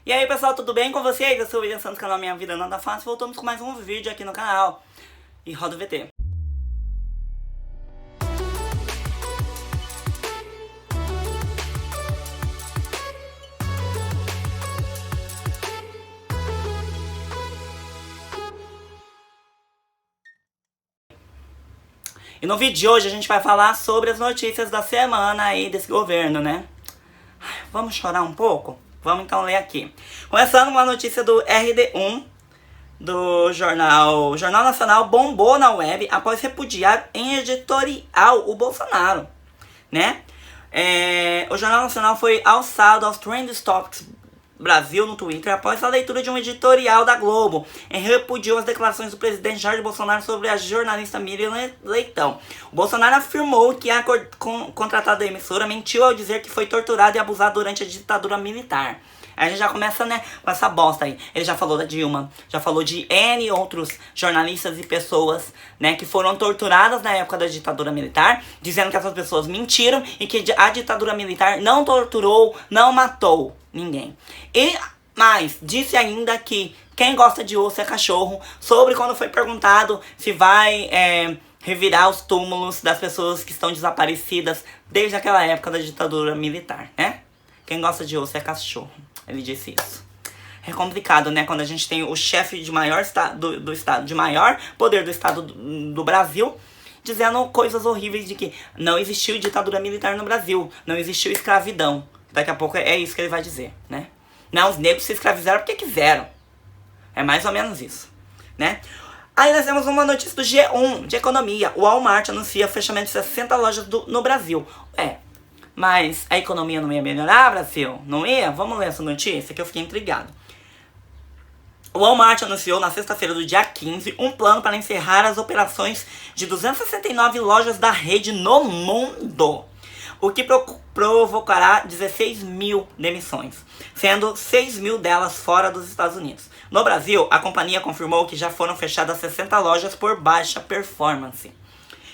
E aí pessoal, tudo bem com vocês? Eu sou o William Santos, canal Minha Vida Nada Fácil. Voltamos com mais um vídeo aqui no canal. E roda o VT. E no vídeo de hoje a gente vai falar sobre as notícias da semana aí desse governo, né? Vamos chorar um pouco? Vamos então ler aqui. Começando com a notícia do RD1, do Jornal Nacional, bombou na web após repudiar em editorial o Bolsonaro, né? O Jornal Nacional foi alçado aos Trending Topics Brasil no Twitter após a leitura de um editorial da Globo em repudiou as declarações do presidente Jair Bolsonaro sobre a jornalista Miriam Leitão. O Bolsonaro afirmou que a contratada da emissora mentiu ao dizer que foi torturado e abusado durante a ditadura militar. Aí a gente já começa, né, com essa bosta aí. Ele já falou da Dilma, já falou de N outros jornalistas e pessoas, né, que foram torturadas na época da ditadura militar, dizendo que essas pessoas mentiram e que a ditadura militar não torturou, não matou ninguém. E mais, disse ainda que quem gosta de osso é cachorro, sobre quando foi perguntado se vai revirar os túmulos das pessoas que estão desaparecidas desde aquela época da ditadura militar, né? Quem gosta de osso é cachorro. Ele disse isso. É complicado, né? Quando a gente tem o chefe de maior do estado, de maior poder do estado do Brasil, dizendo coisas horríveis de que não existiu ditadura militar no Brasil, não existiu escravidão. Daqui a pouco é isso que ele vai dizer, né? Não, os negros se escravizaram porque quiseram. É mais ou menos isso, né? Aí nós temos uma notícia do G1, de economia. O Walmart anuncia fechamento de 60 lojas no Brasil. Mas a economia não ia melhorar, Brasil? Não ia? Vamos ler essa notícia que eu fiquei intrigado. O Walmart anunciou na sexta-feira do dia 15 um plano para encerrar as operações de 269 lojas da rede no mundo, o que provocará 16 mil demissões, sendo 6 mil delas fora dos Estados Unidos. No Brasil, a companhia confirmou que já foram fechadas 60 lojas por baixa performance,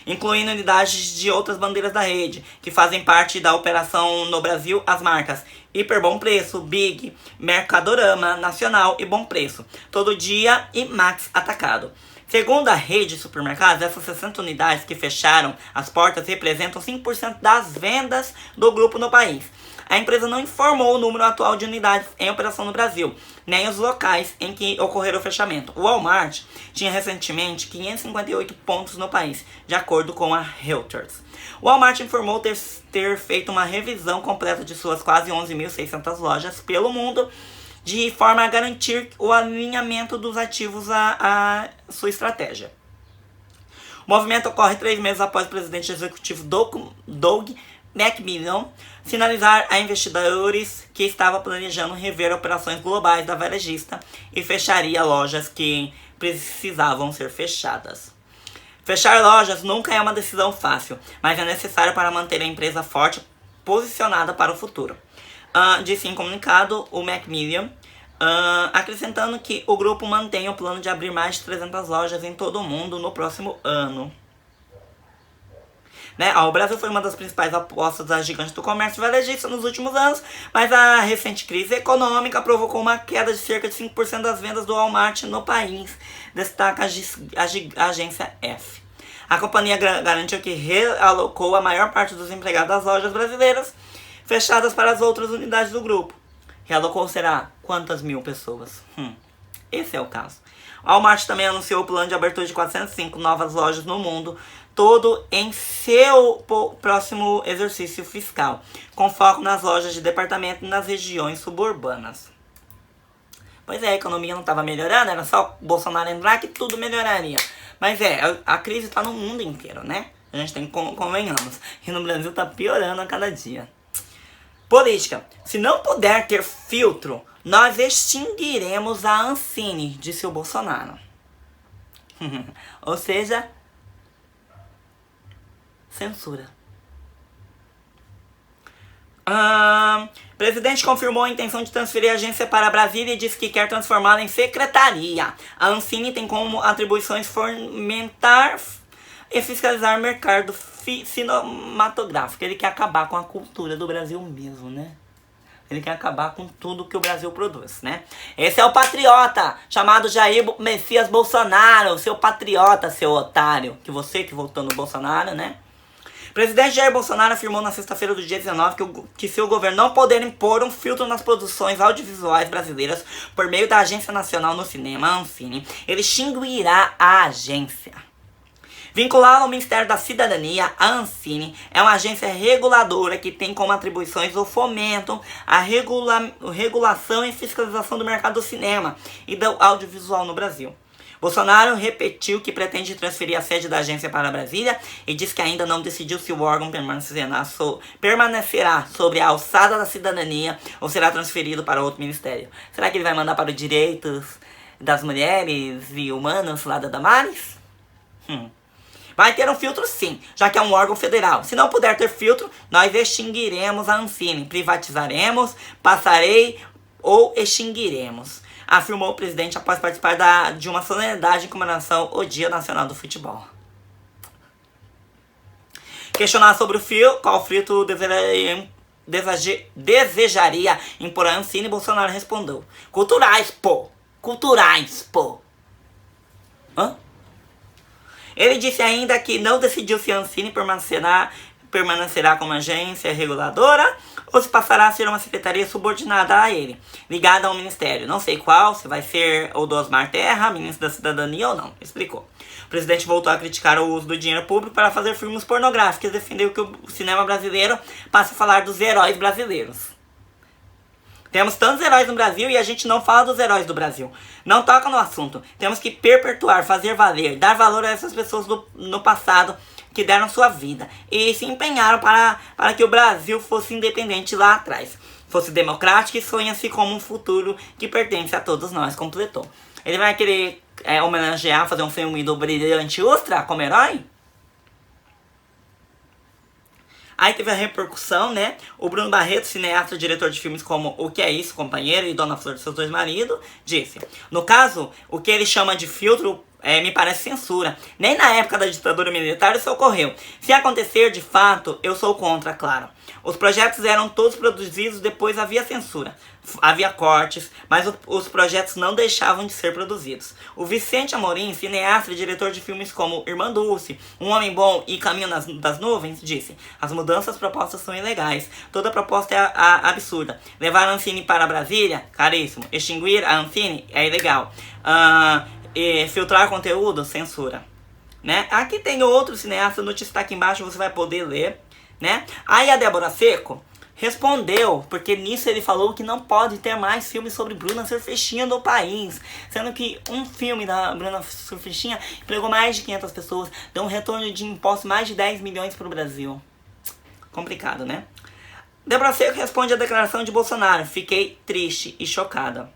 incluindo unidades de outras bandeiras da rede, que fazem parte da operação no Brasil, as marcas Hiper Bom Preço, Big, Mercadorama Nacional e Bom Preço, Todo Dia e Max Atacado. Segundo a rede de supermercados, essas 60 unidades que fecharam as portas representam 5% das vendas do grupo no país. A empresa não informou o número atual de unidades em operação no Brasil, nem os locais em que ocorreu o fechamento. O Walmart tinha recentemente 558 pontos no país, de acordo com a Reuters. O Walmart informou ter feito uma revisão completa de suas quase 11.600 lojas pelo mundo, de forma a garantir o alinhamento dos ativos à sua estratégia. O movimento ocorre 3 meses após o presidente executivo Doug McMillon sinalizar a investidores que estava planejando rever operações globais da varejista e fecharia lojas que precisavam ser fechadas. Fechar lojas nunca é uma decisão fácil, mas é necessário para manter a empresa forte posicionada para o futuro. Disse em comunicado o Macmillan, acrescentando que o grupo mantém o plano de abrir mais de 300 lojas em todo o mundo no próximo ano. O Brasil foi uma das principais apostas das gigantes do comércio varejista nos últimos anos, mas a recente crise econômica provocou uma queda de cerca de 5% das vendas do Walmart no país, destaca a agência F. A companhia garantiu que realocou a maior parte dos empregados das lojas brasileiras fechadas para as outras unidades do grupo. Realocou, será? Quantas mil pessoas? Esse é o caso. O Walmart também anunciou o plano de abertura de 405 novas lojas no mundo todo em seu próximo exercício fiscal, com foco nas lojas de departamento e nas regiões suburbanas. Pois é, a economia não estava melhorando, era só o Bolsonaro entrar que tudo melhoraria. Mas a crise está no mundo inteiro, né? A gente tem que convenhamos. E no Brasil está piorando a cada dia. Política. Se não puder ter filtro, nós extinguiremos a Ancine, disse o Bolsonaro. Ou seja, censura. Presidente confirmou a intenção de transferir a agência para Brasília e disse que quer transformá-la em secretaria. A Ancine tem como atribuições fomentar e fiscalizar o mercado cinematográfico. Ele quer acabar com a cultura do Brasil mesmo, né? Ele quer acabar com tudo que o Brasil produz, né? Esse é o patriota, chamado Jair Messias Bolsonaro. Seu patriota, seu otário. Que votou no Bolsonaro, né? O presidente Jair Bolsonaro afirmou na sexta-feira do dia 19 que se o governo não puder impor um filtro nas produções audiovisuais brasileiras por meio da Agência Nacional no Cinema, a Ancine, ele extinguirá a agência. Vinculada ao Ministério da Cidadania, a Ancine é uma agência reguladora que tem como atribuições o fomento, a regulação e fiscalização do mercado do cinema e do audiovisual no Brasil. Bolsonaro repetiu que pretende transferir a sede da agência para Brasília e disse que ainda não decidiu se o órgão permanecerá sobre a alçada da cidadania ou será transferido para outro ministério. Será que ele vai mandar para os direitos das mulheres e humanos lá da Damares? Vai ter um filtro sim, já que é um órgão federal. Se não puder ter filtro, nós extinguiremos a Ancine, privatizaremos, passarei ou extinguiremos, afirmou o presidente após participar de uma solenidade em comemoração ao Dia Nacional do Futebol. Questionado sobre qual filtro desejaria impor a Ancine, Bolsonaro respondeu: culturais, pô! Culturais, pô! Hã? Ele disse ainda que não decidiu se a Ancine permanecerá como agência reguladora ou se passará a ser uma secretaria subordinada a ele, ligada ao ministério. Não sei qual, se vai ser o do Osmar Terra, ministro da Cidadania ou não, explicou. O presidente voltou a criticar o uso do dinheiro público para fazer filmes pornográficos e defendeu que o cinema brasileiro passe a falar dos heróis brasileiros. Temos tantos heróis no Brasil e a gente não fala dos heróis do Brasil. Não toca no assunto. Temos que perpetuar, fazer valer, dar valor a essas pessoas no passado que deram sua vida e se empenharam para que o Brasil fosse independente lá atrás. Fosse democrático e sonha-se como um futuro que pertence a todos nós, completou. Ele vai querer homenagear, fazer um filme do Brilhante Ustra como herói? Aí teve a repercussão, né? O Bruno Barreto, cineasta e diretor de filmes como O Que É Isso, Companheiro e Dona Flor de Seus Dois Maridos, disse: no caso, o que ele chama de filtro me parece censura. Nem na época da ditadura militar isso ocorreu. Se acontecer, de fato, eu sou contra, claro. Os projetos eram todos produzidos, depois havia censura. Havia cortes, mas os projetos não deixavam de ser produzidos. O Vicente Amorim, cineasta e diretor de filmes como Irmã Dulce, Um Homem Bom e Caminho das Nuvens, disse: as mudanças propostas são ilegais. Toda proposta é absurda. Levar a Ancine para Brasília? Caríssimo. Extinguir a Ancine? É ilegal. Filtrar conteúdo? Censura. Né? Aqui tem outro cineasta, a notícia está aqui embaixo, você vai poder ler. Né? Aí a Débora Seco respondeu, porque nisso ele falou que não pode ter mais filmes sobre Bruna Surfistinha no país, sendo que um filme da Bruna Surfistinha empregou mais de 500 pessoas, deu um retorno de impostos mais de 10 milhões para o Brasil. Complicado, né? Débora Seco responde à declaração de Bolsonaro: fiquei triste e chocada.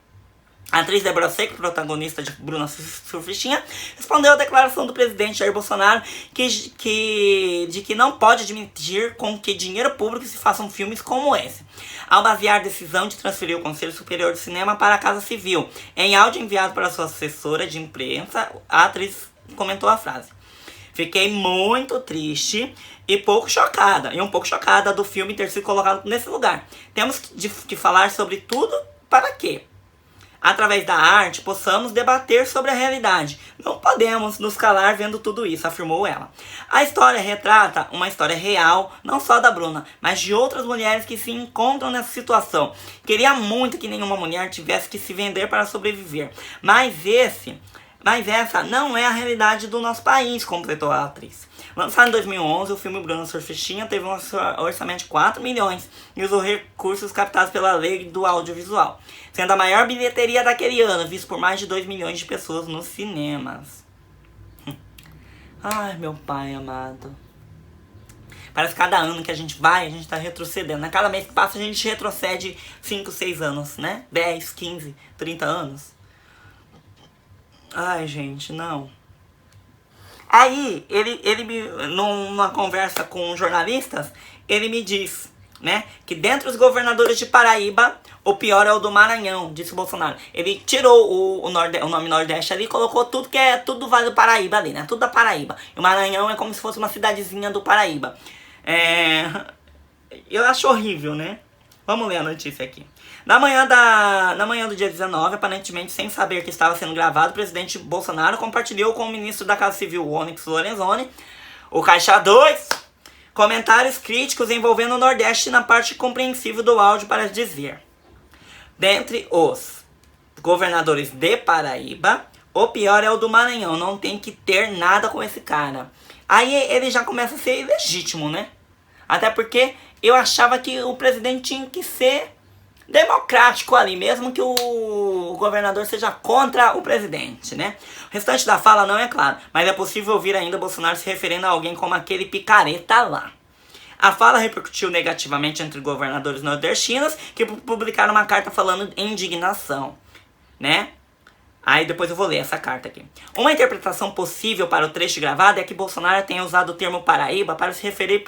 A atriz Débora Seco, protagonista de Bruna Surfistinha, respondeu à declaração do presidente Jair Bolsonaro de que não pode admitir com que dinheiro público se façam filmes como esse. Ao basear a decisão de transferir o Conselho Superior de Cinema para a Casa Civil, em áudio enviado para sua assessora de imprensa, a atriz comentou a frase: fiquei muito triste e um pouco chocada do filme ter sido colocado nesse lugar. Temos que falar sobre tudo para quê? Através da arte, possamos debater sobre a realidade. Não podemos nos calar vendo tudo isso, afirmou ela. A história retrata uma história real, não só da Bruna, mas de outras mulheres que se encontram nessa situação. Queria muito que nenhuma mulher tivesse que se vender para sobreviver. Mas essa não é a realidade do nosso país, completou a atriz. Lançado em 2011, o filme Bruna Surfistinha teve um orçamento de 4 milhões e usou recursos captados pela lei do audiovisual, sendo a maior bilheteria daquele ano, visto por mais de 2 milhões de pessoas nos cinemas. Ai, meu pai amado. Parece que cada ano que a gente vai, a gente tá retrocedendo. A cada mês que passa, a gente retrocede 5, 6 anos, né? 10, 15, 30 anos. Ai, gente, não. Aí, numa conversa com jornalistas, ele me diz, né, que dentre os governadores de Paraíba, o pior é o do Maranhão, disse o Bolsonaro. Ele tirou o nome Nordeste ali e colocou tudo que é tudo do Vale do Paraíba ali, né, tudo da Paraíba. E o Maranhão é como se fosse uma cidadezinha do Paraíba. Eu acho horrível, né? Vamos ler a notícia aqui. Na manhã do dia 19, aparentemente sem saber que estava sendo gravado, o presidente Bolsonaro compartilhou com o ministro da Casa Civil, Onyx Lorenzoni, o Caixa 2, comentários críticos envolvendo o Nordeste na parte compreensível do áudio para dizer: dentre os governadores de Paraíba, o pior é o do Maranhão, não tem que ter nada com esse cara. Aí ele já começa a ser ilegítimo, né? Até porque eu achava que o presidente tinha que ser democrático ali, mesmo que o governador seja contra o presidente, né? O restante da fala não é claro, mas é possível ouvir ainda Bolsonaro se referindo a alguém como aquele picareta lá. A fala repercutiu negativamente entre governadores nordestinos que publicaram uma carta falando em indignação, né? Aí depois eu vou ler essa carta aqui. Uma interpretação possível para o trecho gravado é que Bolsonaro tenha usado o termo Paraíba para se referir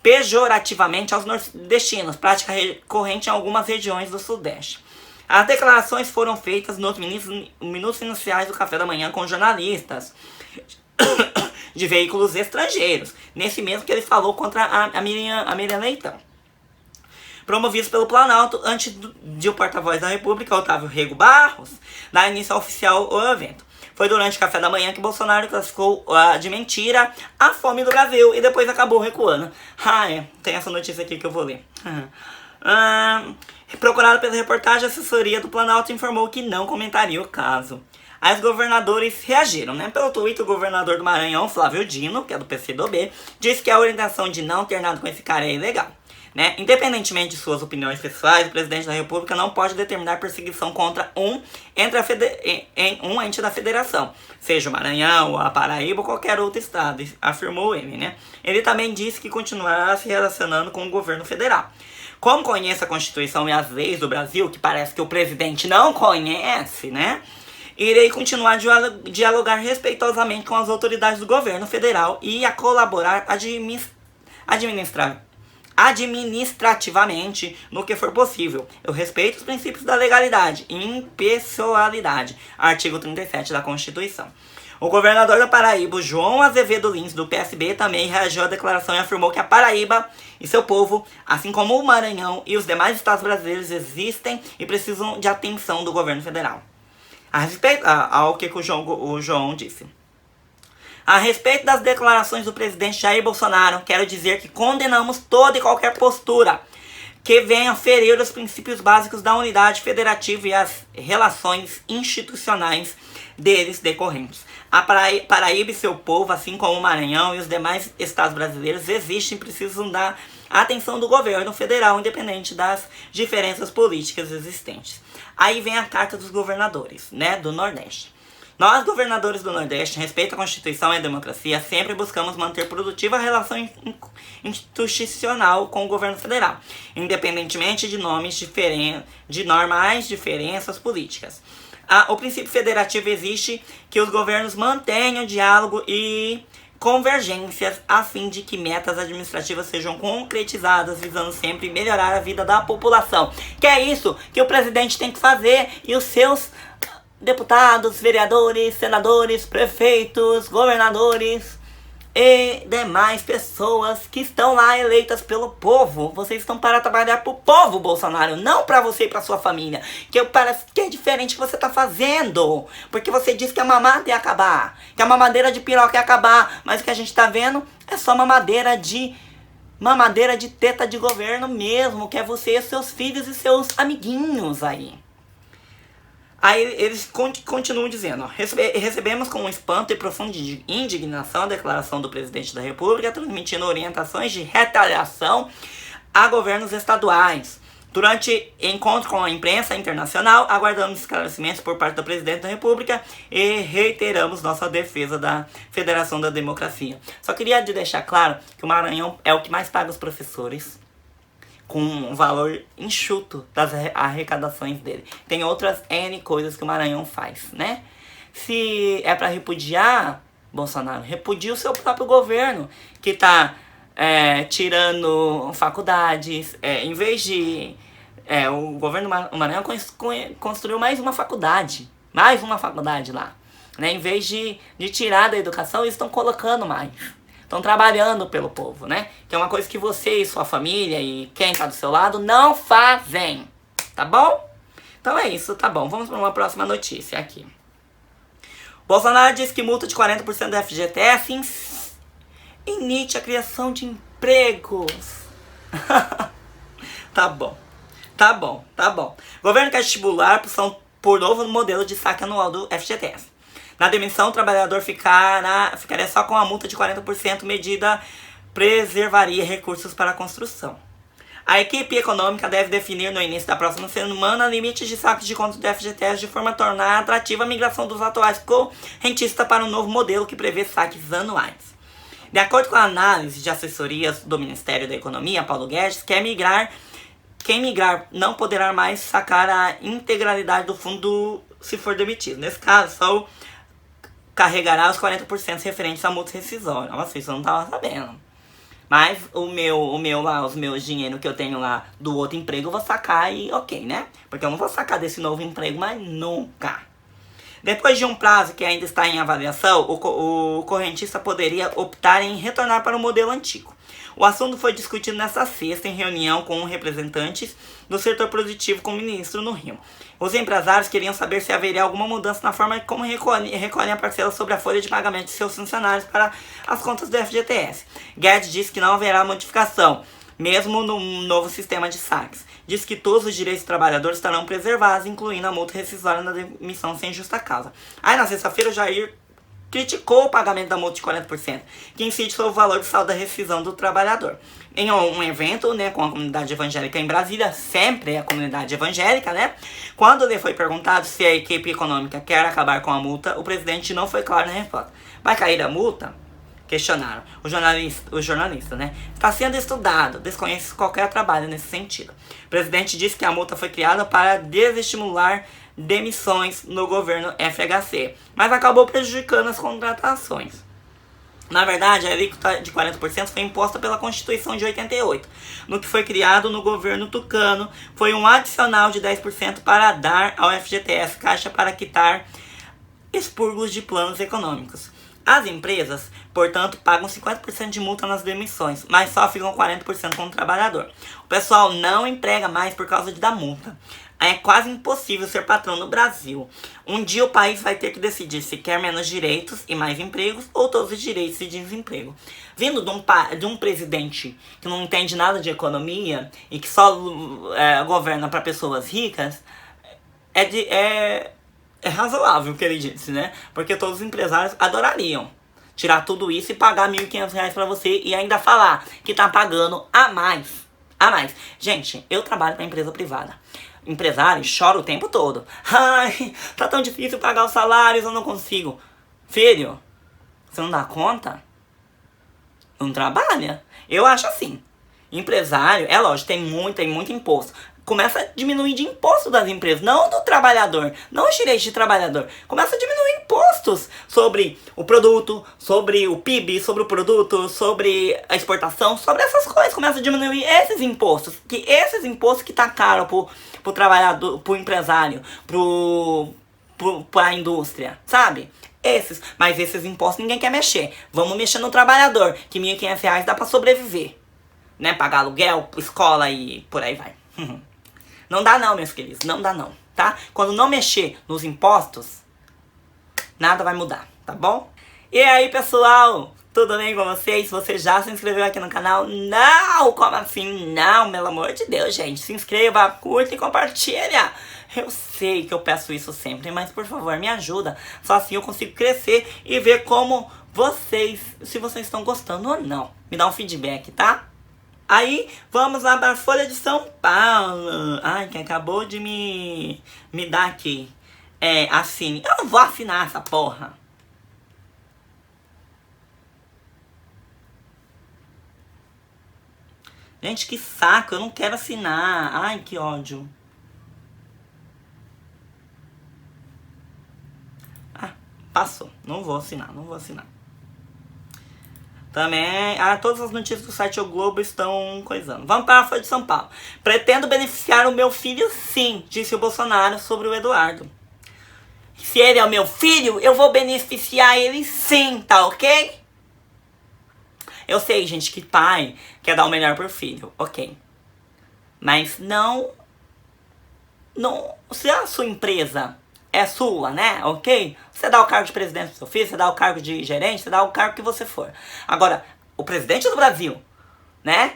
pejorativamente aos nordestinos, prática recorrente em algumas regiões do Sudeste. As declarações foram feitas nos minutos iniciais do café da manhã com jornalistas de veículos estrangeiros, nesse mesmo que ele falou contra a Miriam Leitão. Promovidos pelo Planalto, antes de o porta-voz da República, Otávio Rego Barros, dar início oficial ao evento. Foi durante o café da manhã que Bolsonaro classificou de mentira a fome do Brasil e depois acabou recuando. Tem essa notícia aqui que eu vou ler. Procurado pela reportagem, a assessoria do Planalto informou que não comentaria o caso. Aí os governadores reagiram, né? Pelo Twitter, o governador do Maranhão, Flávio Dino, que é do PCdoB, disse que a orientação de não ter nada com esse cara é ilegal. Né? Independentemente de suas opiniões pessoais, o presidente da República não pode determinar perseguição contra um ente da federação, seja o Maranhão, a Paraíba ou qualquer outro estado, afirmou ele, né? Ele também disse que continuará se relacionando com o governo federal. Como conhece a Constituição e as leis do Brasil, que parece que o presidente não conhece, né? Irei continuar a dialogar respeitosamente com as autoridades do governo federal e a colaborar administrativamente no que for possível. Eu respeito os princípios da legalidade e impessoalidade, artigo 37 da Constituição. O governador da Paraíba, João Azevedo Lins, do PSB, também reagiu à declaração e afirmou que a Paraíba e seu povo, assim como o Maranhão e os demais estados brasileiros, existem e precisam de atenção do governo federal. A respeito ao que o João disse. A respeito das declarações do presidente Jair Bolsonaro, quero dizer que condenamos toda e qualquer postura que venha ferir os princípios básicos da unidade federativa e as relações institucionais deles decorrentes. A Paraíba e seu povo, assim como o Maranhão e os demais estados brasileiros, existem e precisam da atenção do governo federal, independente das diferenças políticas existentes. Aí vem a carta dos governadores, né, do Nordeste. Nós, governadores do Nordeste, em respeito à Constituição e à democracia, sempre buscamos manter produtiva a relação institucional com o governo federal, independentemente de normais diferenças políticas. O princípio federativo exige que os governos mantenham diálogo e convergências a fim de que metas administrativas sejam concretizadas, visando sempre melhorar a vida da população. Que é isso que o presidente tem que fazer e os seus deputados, vereadores, senadores, prefeitos, governadores e demais pessoas que estão lá eleitas pelo povo. Vocês estão para trabalhar pro povo, Bolsonaro, não para você e para sua família. Que parece que é diferente que você tá fazendo. Porque você disse que a mamada ia acabar, que a mamadeira de piroca ia acabar, mas o que a gente tá vendo é só mamadeira de teta de governo mesmo, que é você e seus filhos e seus amiguinhos aí. Aí eles continuam dizendo, ó, recebemos com espanto e profunda indignação a declaração do presidente da República, transmitindo orientações de retaliação a governos estaduais. Durante encontro com a imprensa internacional, aguardamos esclarecimentos por parte do presidente da República e reiteramos nossa defesa da Federação da Democracia. Só queria deixar claro que o Maranhão é o que mais paga os professores, com um valor enxuto das arrecadações dele. Tem outras N coisas que o Maranhão faz, né? Se é pra repudiar, Bolsonaro, repudia o seu próprio governo, que tá tirando faculdades, em vez de... o governo do Maranhão construiu mais uma faculdade lá, né? Em vez de tirar da educação, eles estão colocando mais. estão trabalhando pelo povo, né? Que é uma coisa que você e sua família e quem tá do seu lado não fazem, tá bom? Então é isso, tá bom. Vamos para uma próxima notícia aqui. Bolsonaro diz que multa de 40% do FGTS inite a criação de empregos. Tá bom. Tá bom, tá bom. Governo quer estimular por novo modelo de saque anual do FGTS. Na demissão, o trabalhador ficaria só com a multa de 40%, medida preservaria recursos para a construção. A equipe econômica deve definir no início da próxima semana limites de saques de contas do FGTS de forma a tornar atrativa a migração dos atuais correntistas para um novo modelo que prevê saques anuais. De acordo com a análise de assessorias do Ministério da Economia, Paulo Guedes, quem migrar não poderá mais sacar a integralidade do fundo se for demitido. Nesse caso, só carregará os 40% referentes à multa rescisória. Nossa, isso eu não tava sabendo. Mas o meu lá, os meus dinheiro que eu tenho lá do outro emprego, eu vou sacar e ok, né? Porque eu não vou sacar desse novo emprego, mas nunca. Depois de um prazo que ainda está em avaliação, o correntista poderia optar em retornar para o modelo antigo. O assunto foi discutido nesta sexta em reunião com representantes do setor produtivo com o ministro no Rio. Os empresários queriam saber se haveria alguma mudança na forma como recolhem a parcela sobre a folha de pagamento de seus funcionários para as contas do FGTS. Guedes disse que não haverá modificação, mesmo no novo sistema de saques. Diz que todos os direitos dos trabalhadores estarão preservados, incluindo a multa rescisória na demissão sem justa causa. Aí na sexta-feira o Jair criticou o pagamento da multa de 40%, que incide sobre o valor do saldo da rescisão do trabalhador. Em um evento, né, com a comunidade evangélica em Brasília, sempre a comunidade evangélica, né? Quando lhe foi perguntado se a equipe econômica quer acabar com a multa, o presidente não foi claro na resposta. Vai cair a multa? Questionaram. O jornalista, né? Está sendo estudado, desconhece qualquer trabalho nesse sentido. O presidente disse que a multa foi criada para desestimular demissões no governo FHC, mas acabou prejudicando as contratações. Na verdade, a alíquota de 40% foi imposta pela Constituição de 88. No que foi criado no governo tucano, foi um adicional de 10% para dar ao FGTS Caixa para quitar expurgos de planos econômicos. As empresas, portanto, pagam 50% de multa nas demissões, mas só ficam 40% com o trabalhador. O pessoal não emprega mais por causa da multa. É quase impossível ser patrão no Brasil. Um dia o país vai ter que decidir se quer menos direitos e mais empregos ou todos os direitos e desemprego. Vindo de um presidente que não entende nada de economia e que só governa para pessoas ricas, é razoável o que ele disse, né? Porque todos os empresários adorariam tirar tudo isso e pagar R$1.500 para você e ainda falar que tá pagando a mais. A mais. Gente, eu trabalho para empresa privada. Empresário chora o tempo todo. Ai, tá tão difícil pagar os salários, eu não consigo. Filho, você não dá conta? Não trabalha? Eu acho assim. Empresário, é lógico, tem muito imposto. Começa a diminuir de imposto das empresas, não do trabalhador, não os direitos de trabalhador. Começa a diminuir impostos sobre o produto, sobre o PIB, sobre o produto, sobre a exportação, sobre essas coisas. Começa a diminuir esses impostos, que tá caro pro trabalhador, pro empresário, pra indústria, sabe? Mas esses impostos ninguém quer mexer. Vamos mexer no trabalhador, que R$1.500 dá pra sobreviver, né? Pagar aluguel, escola e por aí vai. Não dá não, meus queridos, não dá não, tá? Quando não mexer nos impostos, nada vai mudar, tá bom? E aí, pessoal, tudo bem com vocês? Você já se inscreveu aqui no canal? Não! Como assim? Não, pelo amor de Deus, gente. Se inscreva, curta e compartilha. Eu sei que eu peço isso sempre, mas por favor, me ajuda. Só assim eu consigo crescer e ver como se vocês estão gostando ou não. Me dá um feedback, tá? Aí, vamos lá para a Folha de São Paulo. Ai, que acabou de me dar aqui. Assine. Eu não vou assinar essa porra. Gente, que saco. Eu não quero assinar. Ai, que ódio. Passou. Não vou assinar. Também, todas as notícias do site O Globo estão coisando. Vamos para a Folha de São Paulo. Pretendo beneficiar o meu filho, sim, disse o Bolsonaro sobre o Eduardo. Se ele é o meu filho, eu vou beneficiar ele sim, tá ok? Eu sei, gente, que pai quer dar o melhor pro filho, ok. Mas não, se a sua empresa é sua, né, ok? Você dá o cargo de presidente pro seu filho, você dá o cargo de gerente, você dá o cargo que você for. Agora, o presidente do Brasil, né,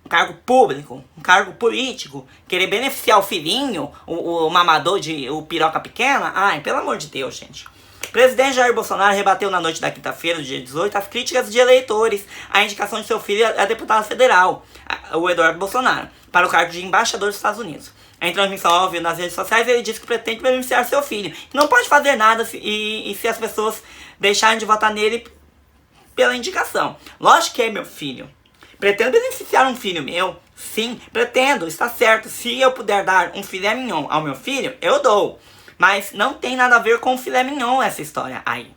um cargo público, um cargo político, querer beneficiar o filhinho, o mamador o piroca pequena, ai, pelo amor de Deus, gente. O presidente Jair Bolsonaro rebateu na noite da quinta-feira, do dia 18, as críticas de eleitores à indicação de seu filho a deputado federal, o Eduardo Bolsonaro, para o cargo de embaixador dos Estados Unidos. Em transmissão ao vivo nas redes sociais, ele disse que pretende beneficiar seu filho. Não pode fazer nada e se as pessoas deixarem de votar nele pela indicação. Lógico que é meu filho. Pretendo beneficiar um filho meu? Sim, pretendo, está certo. Se eu puder dar um filé mignon ao meu filho, eu dou. Mas não tem nada a ver com filé mignon essa história aí.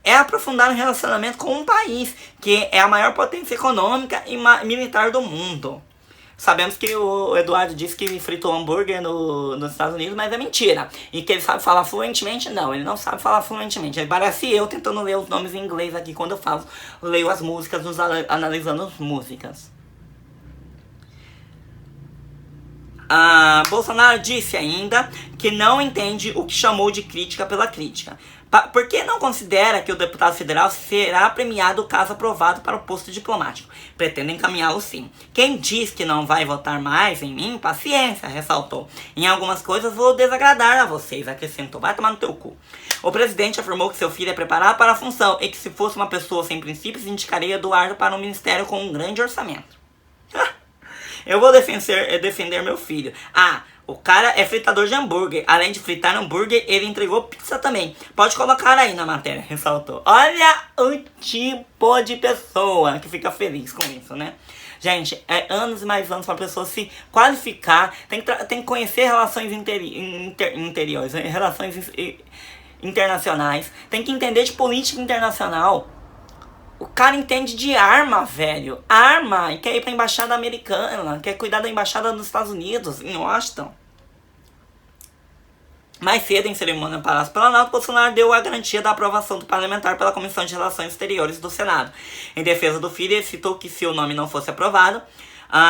É aprofundar um relacionamento com um país que é a maior potência econômica e militar do mundo. Sabemos que o Eduardo disse que fritou hambúrguer nos Estados Unidos, mas é mentira. E que ele sabe falar fluentemente? Não, ele não sabe falar fluentemente. Aí parece eu tentando ler os nomes em inglês aqui quando eu leio as músicas, analisando as músicas. Bolsonaro disse ainda que não entende o que chamou de crítica pela crítica. Por que não considera que o deputado federal será premiado caso aprovado para o posto diplomático? Pretendo encaminhá-lo sim. Quem diz que não vai votar mais em mim, paciência, ressaltou. Em algumas coisas vou desagradar a vocês, acrescentou. Vai tomar no teu cu. O presidente afirmou que seu filho é preparado para a função e que se fosse uma pessoa sem princípios, indicaria Eduardo para um ministério com um grande orçamento. Eu vou defender meu filho. O cara é fritador de hambúrguer. Além de fritar hambúrguer, ele entregou pizza também. Pode colocar aí na matéria, ressaltou. Olha o tipo de pessoa que fica feliz com isso, né? Gente, é anos e mais anos para a pessoa se qualificar. Tem que conhecer relações interiores, relações internacionais. Tem que entender de política internacional. O cara entende de arma, velho. Arma. E quer ir pra embaixada americana. Quer cuidar da embaixada dos Estados Unidos, em Washington. Mais cedo, em cerimônia no Palácio Planalto, Bolsonaro deu a garantia da aprovação do parlamentar pela Comissão de Relações Exteriores do Senado. Em defesa do filho, ele citou que se o nome não fosse aprovado,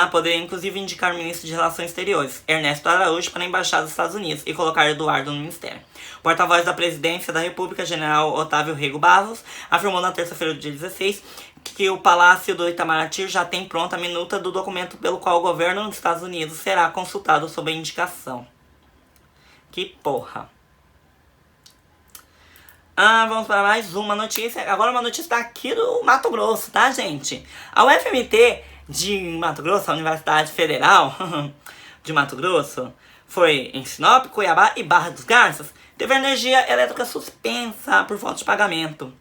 poderia inclusive indicar o ministro de Relações Exteriores, Ernesto Araújo, para a Embaixada dos Estados Unidos e colocar Eduardo no ministério. O porta-voz da Presidência da República, general Otávio Rego Barros, afirmou na terça-feira do dia 16 que o Palácio do Itamaraty já tem pronta a minuta do documento pelo qual o governo dos Estados Unidos será consultado sobre a indicação. Que porra. Vamos para mais uma notícia. Agora uma notícia daqui do Mato Grosso, tá, gente? A UFMT de Mato Grosso, a Universidade Federal de Mato Grosso, foi em Sinop, Cuiabá e Barra dos Garças, teve energia elétrica suspensa por falta de pagamento.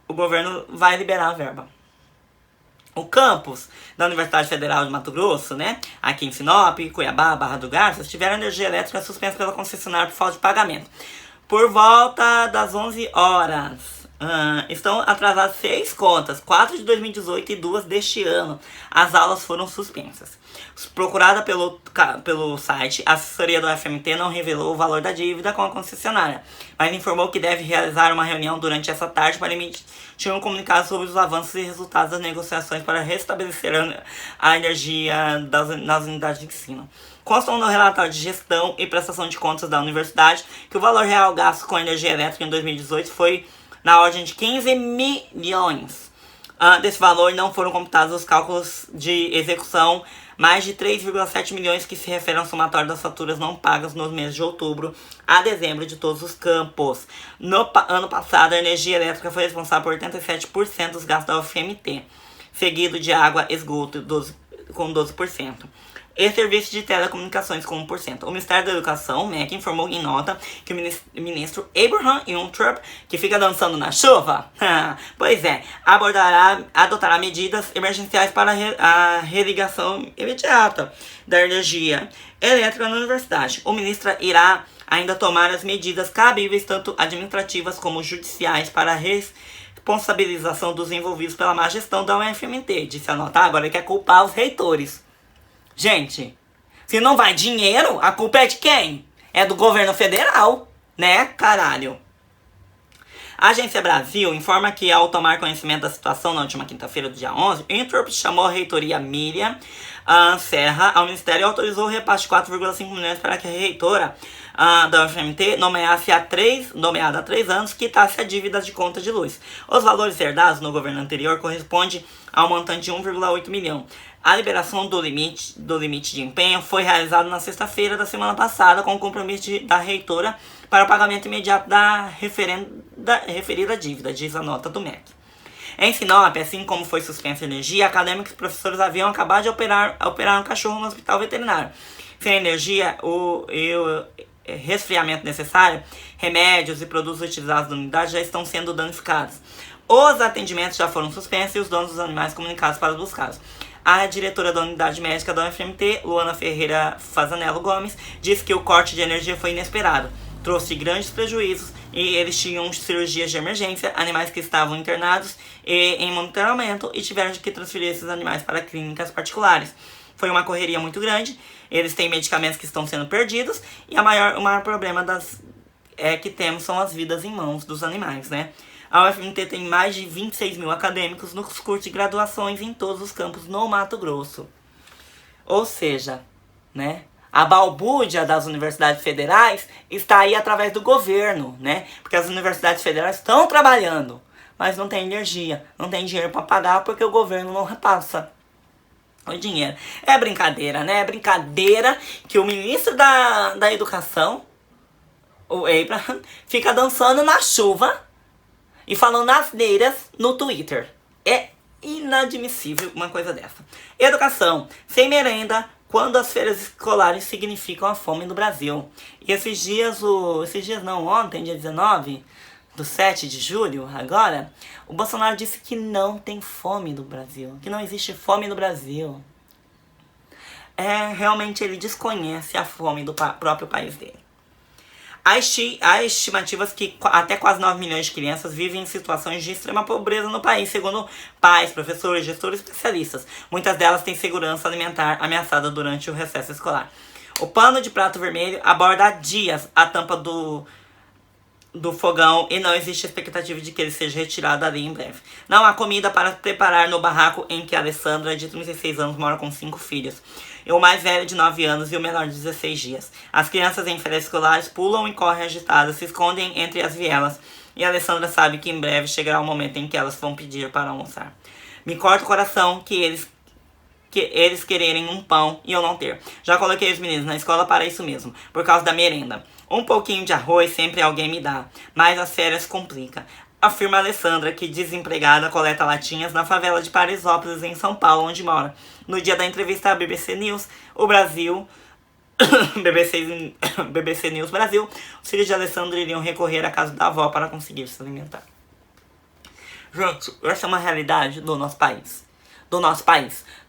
O governo vai liberar a verba. O campus da Universidade Federal de Mato Grosso, né, aqui em Sinop, Cuiabá, Barra do Garças, tiveram energia elétrica suspensa pela concessionária por falta de pagamento. Por volta das 11 horas. Estão atrasadas 6 contas, 4 de 2018 e 2 deste ano. As aulas foram suspensas. Procurada pelo site, a assessoria do FMT não revelou o valor da dívida com a concessionária, mas informou que deve realizar uma reunião durante essa tarde para emitir um comunicado sobre os avanços e resultados das negociações para restabelecer a energia nas unidades de ensino. Constam no relatório de gestão e prestação de contas da universidade que o valor real gasto com energia elétrica em 2018 foi na ordem de 15 milhões. Desse valor não foram computados os cálculos de execução, mais de 3,7 milhões que se referem ao somatório das faturas não pagas nos meses de outubro a dezembro de todos os campos. No ano passado, a energia elétrica foi responsável por 87% dos gastos da UFMT, seguido de água e esgoto com 12%. E serviço de telecomunicações com 1%. O Ministério da Educação, MEC, informou em nota que o ministro Abraham Weintraub, que fica dançando na chuva, pois é, adotará medidas emergenciais para a religação imediata da energia elétrica na universidade. O ministro irá ainda tomar as medidas cabíveis, tanto administrativas como judiciais, para a responsabilização dos envolvidos pela má gestão da UFMT. Disse a nota. Agora ele quer culpar os reitores. Gente, se não vai dinheiro, a culpa é de quem? É do governo federal, né, caralho? A Agência Brasil informa que, ao tomar conhecimento da situação na última quinta-feira do dia 11, o Introp chamou a reitoria Miriam Serra ao Ministério e autorizou o repasse de 4,5 milhões para que a reitora da UFMT nomeada há 3 anos, quitasse a dívida de conta de luz. Os valores herdados no governo anterior correspondem ao montante de 1,8 milhão. A liberação do limite de empenho foi realizada na sexta-feira da semana passada, com o compromisso da reitora para o pagamento imediato da referida dívida, diz a nota do MEC. Em Sinop, assim como foi suspensa a energia, acadêmicos e professores haviam acabado de operar um cachorro no hospital veterinário. Sem energia, o resfriamento necessário, remédios e produtos utilizados na unidade já estão sendo danificados. Os atendimentos já foram suspensos e os donos dos animais comunicados para os casos. A diretora da unidade médica da UFMT, Luana Ferreira Fazanello Gomes, disse que o corte de energia foi inesperado, trouxe grandes prejuízos e eles tinham cirurgias de emergência, animais que estavam internados e em monitoramento e tiveram que transferir esses animais para clínicas particulares. Foi uma correria muito grande, eles têm medicamentos que estão sendo perdidos e o maior problema que temos são as vidas em mãos dos animais, né? A UFMT tem mais de 26 mil acadêmicos nos cursos de graduações em todos os campos no Mato Grosso. Ou seja, né? A balbúrdia das universidades federais está aí através do governo, né? Porque as universidades federais estão trabalhando, mas não tem energia, não tem dinheiro para pagar porque o governo não repassa o dinheiro. É brincadeira, né? É brincadeira que o ministro da Educação, o Abraham, fica dançando na chuva e falando asneiras no Twitter. É inadmissível uma coisa dessa. Educação. Sem merenda, quando as férias escolares significam a fome no Brasil. E ontem, dia 19 do 7 de julho, agora, o Bolsonaro disse que não tem fome no Brasil. Que não existe fome no Brasil. Realmente ele desconhece a fome do próprio país dele. Há estimativas que até quase 9 milhões de crianças vivem em situações de extrema pobreza no país, segundo pais, professores, gestores e especialistas. Muitas delas têm segurança alimentar ameaçada durante o recesso escolar. O pano de prato vermelho aborda há dias a tampa do fogão e não existe expectativa de que ele seja retirado ali em breve. Não há comida para preparar no barraco em que a Alessandra, de 36 anos, mora com 5 filhos. O mais velho de 9 anos e o menor de 16 dias. As crianças em férias escolares pulam e correm agitadas, se escondem entre as vielas. E a Alessandra sabe que em breve chegará o momento em que elas vão pedir para almoçar. Me corta o coração que eles quererem um pão e eu não ter. Já coloquei os meninos na escola para isso mesmo, por causa da merenda. Um pouquinho de arroz sempre alguém me dá, mas as férias complica. Afirma a Alessandra, que desempregada coleta latinhas na favela de Paraisópolis, em São Paulo, onde mora. No dia da entrevista à BBC News, o Brasil, BBC News Brasil, os filhos de Alessandra iriam recorrer à casa da avó para conseguir se alimentar. Gente, essa é uma realidade do nosso país.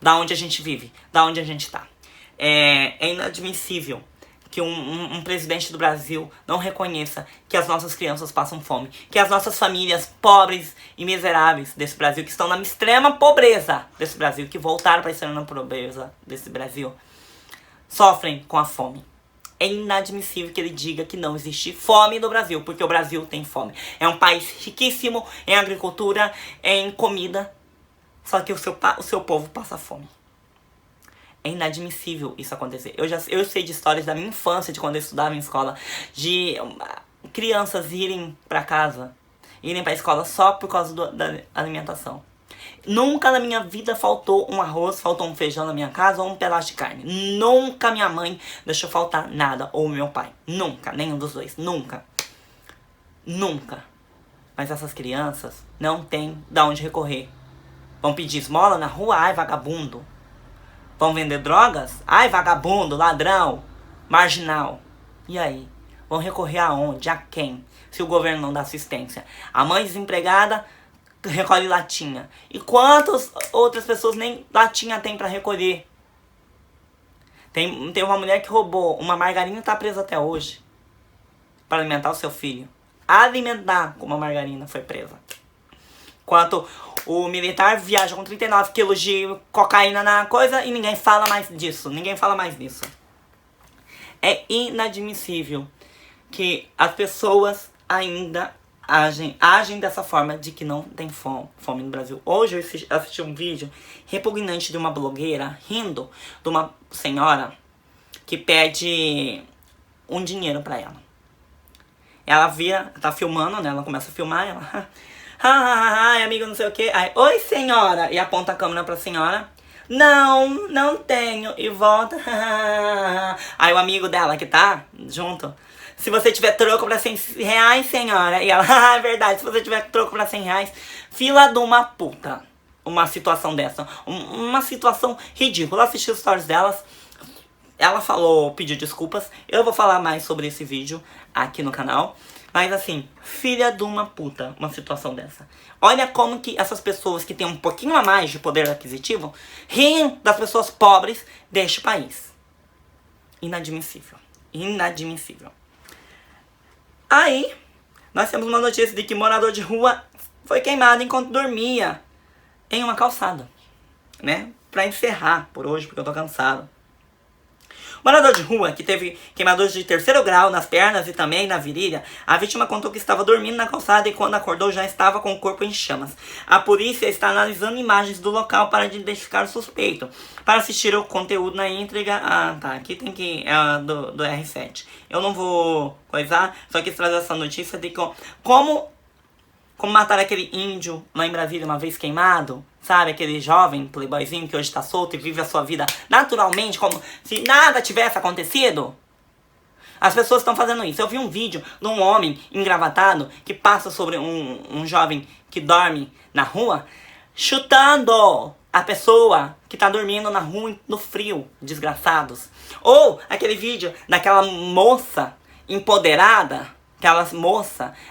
Da onde a gente vive, da onde a gente tá. É inadmissível que um presidente do Brasil não reconheça que as nossas crianças passam fome, que as nossas famílias pobres e miseráveis desse Brasil, que estão na extrema pobreza desse Brasil, que voltaram para a extrema pobreza desse Brasil, sofrem com a fome. É inadmissível que ele diga que não existe fome no Brasil, porque o Brasil tem fome. É um país riquíssimo em agricultura, em comida, só que o seu povo passa fome. É inadmissível isso acontecer. Eu sei de histórias da minha infância, de quando eu estudava em escola, de crianças irem pra escola só por causa da alimentação. Nunca na minha vida faltou um arroz, faltou um feijão na minha casa ou um pedaço de carne. Nunca minha mãe deixou faltar nada, ou meu pai. Nunca, nenhum dos dois. Nunca. Mas essas crianças não têm de onde recorrer. Vão pedir esmola na rua? Ai, vagabundo. Vão vender drogas? Ai, vagabundo, ladrão, marginal. E aí? Vão recorrer aonde? A quem? Se o governo não dá assistência. A mãe desempregada recolhe latinha. E quantas outras pessoas nem latinha tem pra recolher? Tem uma mulher que roubou uma margarina e tá presa até hoje. Para alimentar o seu filho. Alimentar com uma margarina foi presa. Enquanto o militar viaja com 39 quilos de cocaína na coisa e ninguém fala mais disso. É inadmissível que as pessoas ainda agem dessa forma de que não tem fome no Brasil. Hoje eu assisti um vídeo repugnante de uma blogueira rindo de uma senhora que pede um dinheiro pra ela. Ela vira, tá filmando, né? Ela começa a filmar, ela... Ai, amigo, não sei o que. Aí, oi, senhora. E aponta a câmera pra senhora. Não tenho. E volta. Aí o amigo dela que tá junto. Se você tiver troco pra 100 reais, senhora. E ela, é verdade, se você tiver troco pra 100 reais. Fila de uma puta. Uma situação dessa. Uma situação ridícula. Eu assisti os stories delas. Ela falou, pediu desculpas. Eu vou falar mais sobre esse vídeo aqui no canal. Mas assim, filha de uma puta, uma situação dessa. Olha como que essas pessoas que têm um pouquinho a mais de poder aquisitivo riem das pessoas pobres deste país. Inadmissível. Inadmissível. Aí, nós temos uma notícia de que morador de rua foi queimado enquanto dormia em uma calçada. Né? Pra encerrar por hoje, porque eu tô cansado. Morador de rua que teve queimaduras de 3º grau nas pernas e também na virilha, a vítima contou que estava dormindo na calçada e quando acordou já estava com o corpo em chamas. A polícia está analisando imagens do local para identificar o suspeito. Para assistir o conteúdo na íntegra... Ah, tá. Aqui tem que... É do R7. Eu não vou coisar, só quis trazer essa notícia de como mataram aquele índio lá em Brasília uma vez queimado. Sabe, aquele jovem playboyzinho que hoje tá solto e vive a sua vida naturalmente, como se nada tivesse acontecido. As pessoas estão fazendo isso. Eu vi um vídeo de um homem engravatado que passa sobre um jovem que dorme na rua, chutando a pessoa que tá dormindo na rua no frio, desgraçados. Ou aquele vídeo daquela moça empoderada,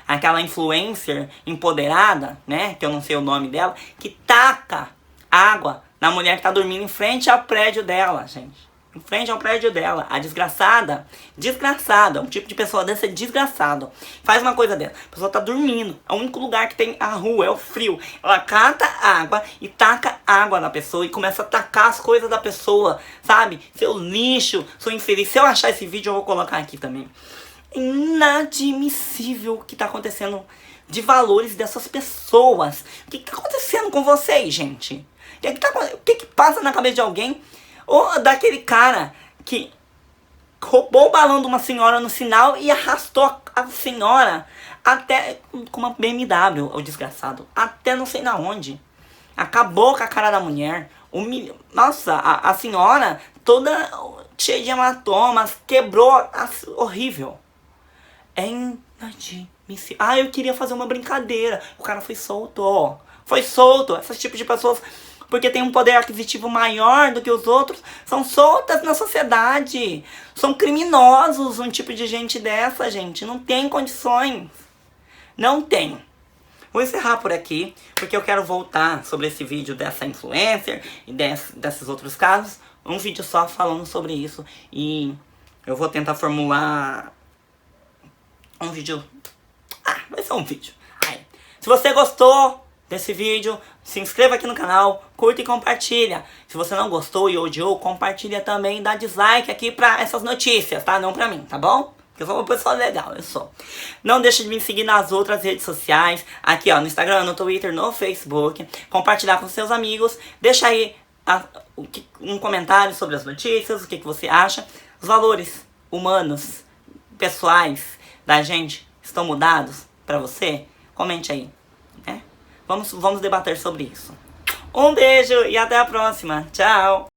aquela influencer empoderada, né, que eu não sei o nome dela, que taca água na mulher que tá dormindo em frente ao prédio dela, gente. Em frente ao prédio dela. A desgraçada, um tipo de pessoa dessa é desgraçado. Faz uma coisa dessa, a pessoa tá dormindo, é o único lugar que tem a rua, é o frio. Ela cata água e taca água na pessoa e começa a tacar as coisas da pessoa, sabe? Seu lixo, sou infeliz. Se eu achar esse vídeo eu vou colocar aqui também. Inadmissível o que tá acontecendo de valores dessas pessoas. O que tá acontecendo com vocês, gente? O que passa na cabeça de alguém? Ou daquele cara que roubou o balão de uma senhora no sinal e arrastou a senhora até com uma BMW, o desgraçado. Até não sei na onde. Acabou com a cara da mulher. Nossa, a senhora toda cheia de hematomas, quebrou, horrível. É inadmissível. Ah, eu queria fazer uma brincadeira. O cara foi solto. Foi solto. Esses tipos de pessoas, porque tem um poder aquisitivo maior do que os outros, são soltas na sociedade. São criminosos, um tipo de gente dessa, gente. Não tem condições. Não tem. Vou encerrar por aqui, porque eu quero voltar sobre esse vídeo dessa influencer e desses outros casos. Um vídeo só falando sobre isso. E eu vou tentar formular um vídeo. Vai ser um vídeo. Se você gostou desse vídeo, se inscreva aqui no canal, curta e compartilha. Se você não gostou e odiou, compartilha também, dá dislike aqui pra essas notícias, tá? Não pra mim, tá bom? Porque eu sou uma pessoa legal, eu sou. Não deixe de me seguir nas outras redes sociais, aqui ó, no Instagram, no Twitter, no Facebook. Compartilhar com seus amigos, deixa aí um comentário sobre as notícias, o que você acha. Os valores humanos, pessoais da gente estão mudados pra você? Comente aí, né? Vamos debater sobre isso. Um beijo e até a próxima. Tchau!